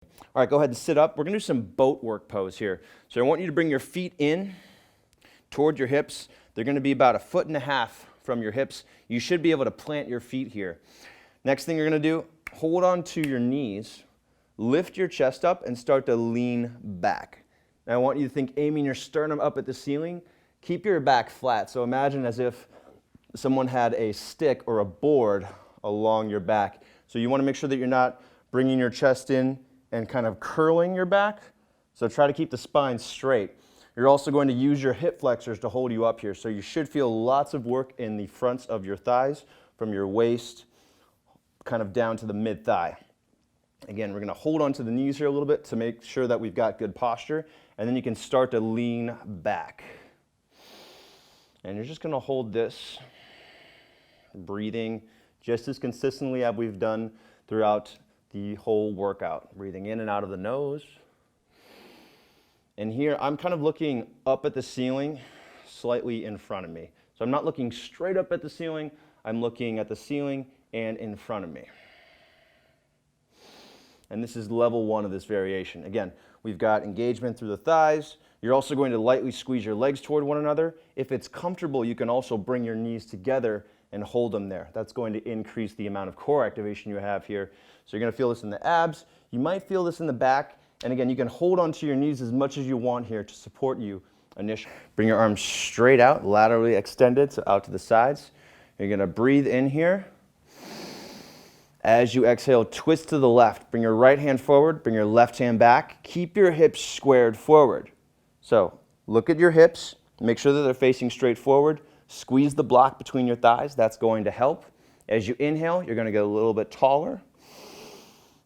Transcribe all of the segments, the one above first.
All right, go ahead and sit up. We're gonna do some boat work pose here. So I want you to bring your feet in toward your hips. They're gonna be about 1.5 feet from your hips. You should be able to plant your feet here. Next thing you're gonna do, hold on to your knees, lift your chest up and start to lean back. Now I want you to think aiming your sternum up at the ceiling. Keep your back flat. So imagine as if someone had a stick or a board along your back. So you wanna make sure that you're not bringing your chest in and kind of curling your back. So try to keep the spine straight. You're also going to use your hip flexors to hold you up here. So you should feel lots of work in the fronts of your thighs from your waist kind of down to the mid-thigh. Again, we're going to hold on to the knees here a little bit to make sure that we've got good posture. And then you can start to lean back. And you're just going to hold this, breathing just as consistently as we've done throughout the whole workout. Breathing in and out of the nose. And here, I'm kind of looking up at the ceiling, slightly in front of me. So I'm not looking straight up at the ceiling, I'm looking at the ceiling and in front of me. And this is level 1 of this variation. Again, we've got engagement through the thighs. You're also going to lightly squeeze your legs toward one another. If it's comfortable, you can also bring your knees together and hold them there. That's going to increase the amount of core activation you have here. So you're going to feel this in the abs. You might feel this in the back. And again, you can hold onto your knees as much as you want here to support you initially. Bring your arms straight out, laterally extended, so out to the sides. You're going to breathe in here. As you exhale, twist to the left. Bring your right hand forward, bring your left hand back. Keep your hips squared forward. So look at your hips, make sure that they're facing straight forward. Squeeze the block between your thighs, that's going to help. As you inhale, you're going to get a little bit taller.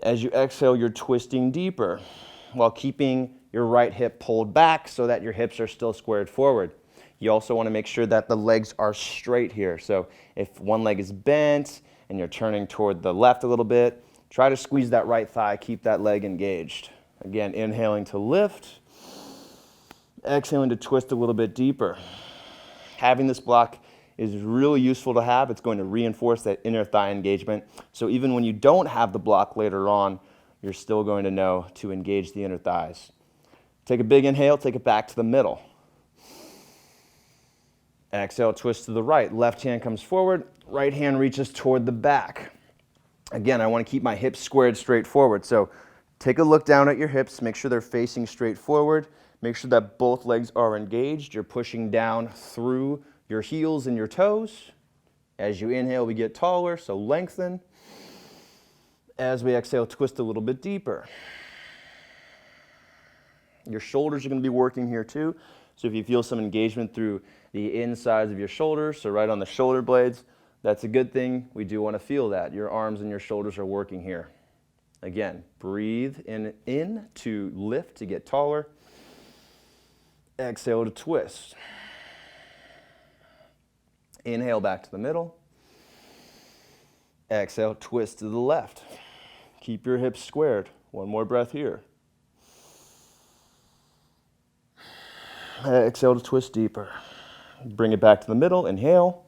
As you exhale, you're twisting deeper while keeping your right hip pulled back so that your hips are still squared forward. You also want to make sure that the legs are straight here. So if one leg is bent and you're turning toward the left a little bit, try to squeeze that right thigh, keep that leg engaged. Again, inhaling to lift, exhaling to twist a little bit deeper. Having this block is really useful to have. It's going to reinforce that inner thigh engagement. So even when you don't have the block later on, you're still going to know to engage the inner thighs. Take a big inhale, take it back to the middle. Exhale, twist to the right. Left hand comes forward, right hand reaches toward the back. Again, I want to keep my hips squared straight forward. So take a look down at your hips, make sure they're facing straight forward. Make sure that both legs are engaged. You're pushing down through your heels and your toes. As you inhale, we get taller, so lengthen. As we exhale, twist a little bit deeper. Your shoulders are going to be working here too. So if you feel some engagement through the insides of your shoulders, so right on the shoulder blades, that's a good thing. We do want to feel that. Your arms and your shoulders are working here. Again, breathe in to lift, to get taller. Exhale to twist. Inhale back to the middle. Exhale, twist to the left. Keep your hips squared. One more breath here. Exhale to twist deeper. Bring it back to the middle. Inhale.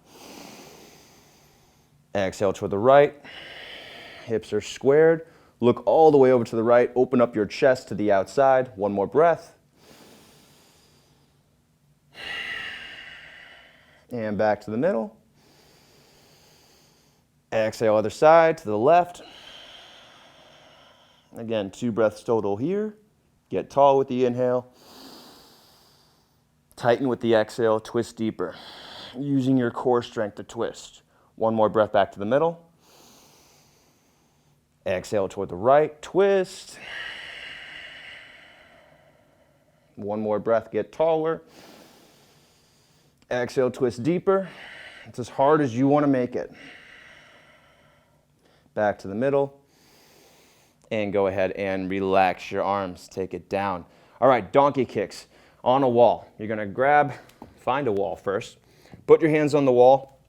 Exhale toward the right. Hips are squared. Look all the way over to the right. Open up your chest to the outside. One more breath. And back to the middle. Exhale, other side to the left. Again, 2 breaths total here. Get tall with the inhale. Tighten with the exhale, twist deeper. Using your core strength to twist. One more breath back to the middle. Exhale toward the right, twist. One more breath, get taller. Exhale, twist deeper. It's as hard as you want to make it. Back to the middle. And go ahead and relax your arms. Take it down. All right, donkey kicks on a wall. You're going to find a wall first. Put your hands on the wall.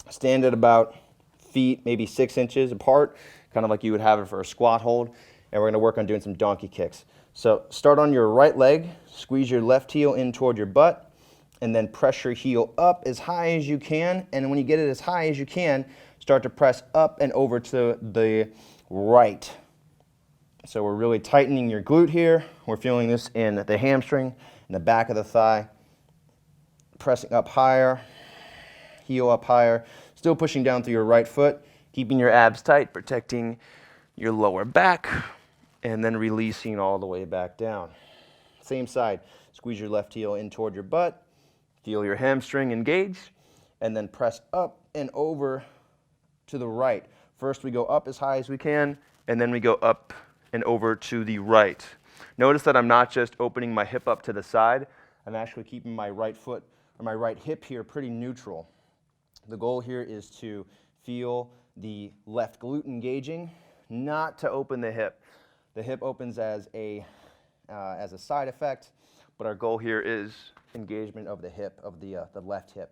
Stand at about feet, maybe 6 inches apart, kind of like you would have it for a squat hold. And we're going to work on doing some donkey kicks. So start on your right leg. Squeeze your left heel in toward your butt. And then press your heel up as high as you can. And when you get it as high as you can, start to press up and over to the right So we're really tightening your glute here. We're feeling this in the hamstring, in the back of the thigh. Pressing up higher, heel up higher. Still pushing down through your right foot, keeping your abs tight, protecting your lower back, and then releasing all the way back down. Same side. Squeeze your left heel in toward your butt. Feel your hamstring engage, and then press up and over to the right. First we go up as high as we can, and then we go up and over to the right. Notice that I'm not just opening my hip up to the side, I'm actually keeping my right foot or my right hip here pretty neutral. The goal here is to feel the left glute engaging, not to open the hip. The hip opens as a side effect, but our goal here is engagement of the hip, of the left hip.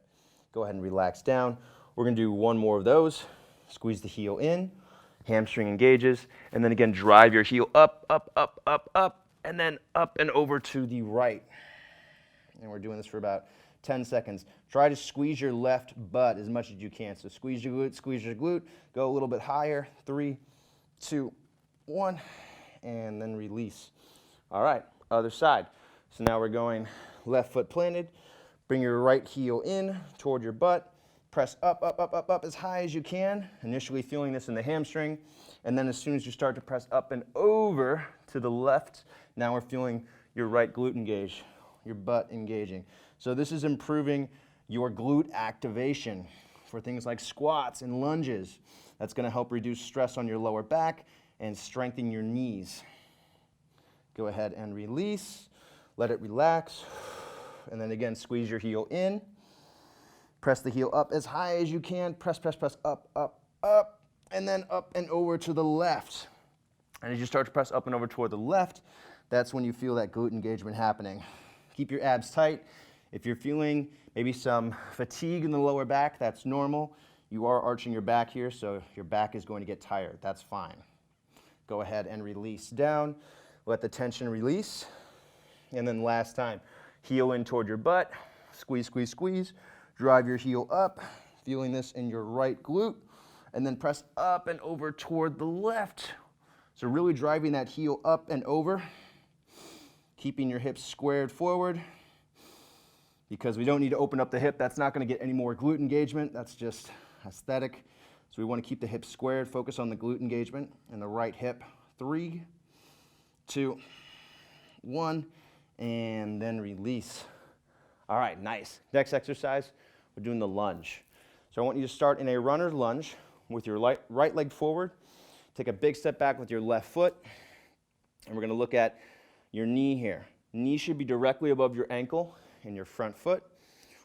Go ahead and relax down. We're going to do one more of those. Squeeze the heel in, hamstring engages, and then again drive your heel up, up, up, up, up, and then up and over to the right. And we're doing this for about 10 seconds. Try to squeeze your left butt as much as you can. So squeeze your glute, go a little bit higher. 3, 2, 1, and then release. All right, other side. So now we're going left foot planted. Bring your right heel in toward your butt. Press up, up, up, up, up as high as you can. Initially feeling this in the hamstring. And then as soon as you start to press up and over to the left, now we're feeling your right glute engage, your butt engaging. So this is improving your glute activation for things like squats and lunges. That's going to help reduce stress on your lower back and strengthen your knees. Go ahead and release. Let it relax. And then again, squeeze your heel in. Press the heel up as high as you can. Press, press, press, up, up, up. And then up and over to the left. And as you start to press up and over toward the left, that's when you feel that glute engagement happening. Keep your abs tight. If you're feeling maybe some fatigue in the lower back, that's normal. You are arching your back here, so your back is going to get tired. That's fine. Go ahead and release down. Let the tension release. And then last time, heel in toward your butt. Squeeze, squeeze, squeeze. Drive your heel up, feeling this in your right glute. And then press up and over toward the left. So really driving that heel up and over. Keeping your hips squared forward. Because we don't need to open up the hip. That's not going to get any more glute engagement. That's just aesthetic. So we want to keep the hips squared. Focus on the glute engagement and the right hip. 3, 2, 1, and then release. All right, nice. Next exercise, we're doing the lunge. So I want you to start in a runner's lunge with your right leg forward. Take a big step back with your left foot. And we're going to look at your knee here. Knee should be directly above your ankle and your front foot.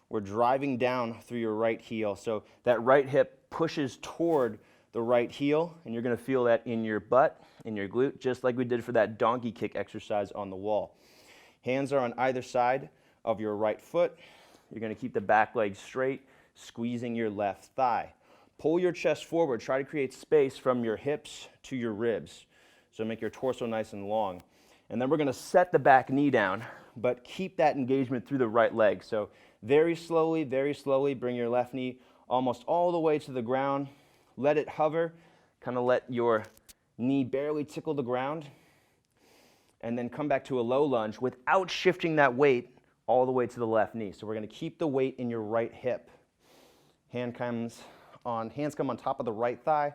We're driving down through your right heel. So that right hip pushes toward the right heel, and you're going to feel that in your butt, in your glute, just like we did for that donkey kick exercise on the wall. Hands are on either side of your right foot. You're going to keep the back leg straight, squeezing your left thigh. Pull your chest forward. Try to create space from your hips to your ribs. So make your torso nice and long. And then we're going to set the back knee down, but keep that engagement through the right leg. So very slowly, bring your left knee almost all the way to the ground. Let it hover, kind of let your knee barely tickle the ground. And then come back to a low lunge without shifting that weight all the way to the left knee. So we're going to keep the weight in your right hip. Hands come on top of the right thigh.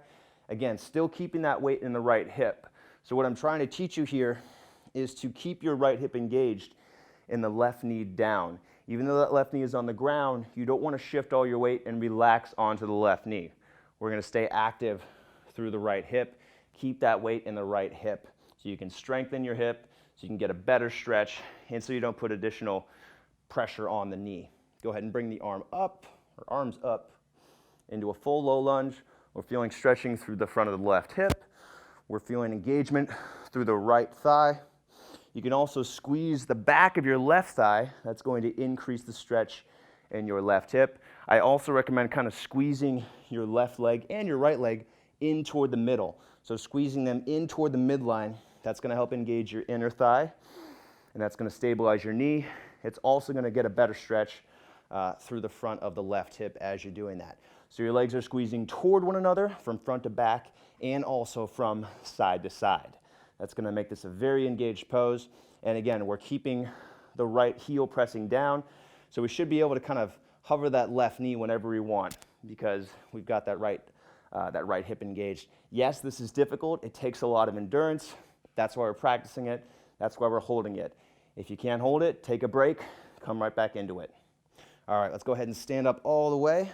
Again, still keeping that weight in the right hip. So what I'm trying to teach you here is to keep your right hip engaged and the left knee down. Even though that left knee is on the ground, you don't want to shift all your weight and relax onto the left knee. We're going to stay active through the right hip. Keep that weight in the right hip so you can strengthen your hip, so you can get a better stretch, and so you don't put additional pressure on the knee. Go ahead and bring the arms up into a full low lunge. We're feeling stretching through the front of the left hip. We're feeling engagement through the right thigh. You can also squeeze the back of your left thigh. That's going to increase the stretch in your left hip. I also recommend kind of squeezing your left leg and your right leg in toward the middle. So squeezing them in toward the midline, that's going to help engage your inner thigh, and that's going to stabilize your knee. It's also going to get a better stretch through the front of the left hip as you're doing that. So your legs are squeezing toward one another from front to back and also from side to side. That's going to make this a very engaged pose. And again, we're keeping the right heel pressing down. So we should be able to kind of hover that left knee whenever we want because we've got that right hip engaged. Yes, this is difficult. It takes a lot of endurance. That's why we're practicing it. That's why we're holding it. If you can't hold it, take a break, come right back into it. All right, let's go ahead and stand up all the way.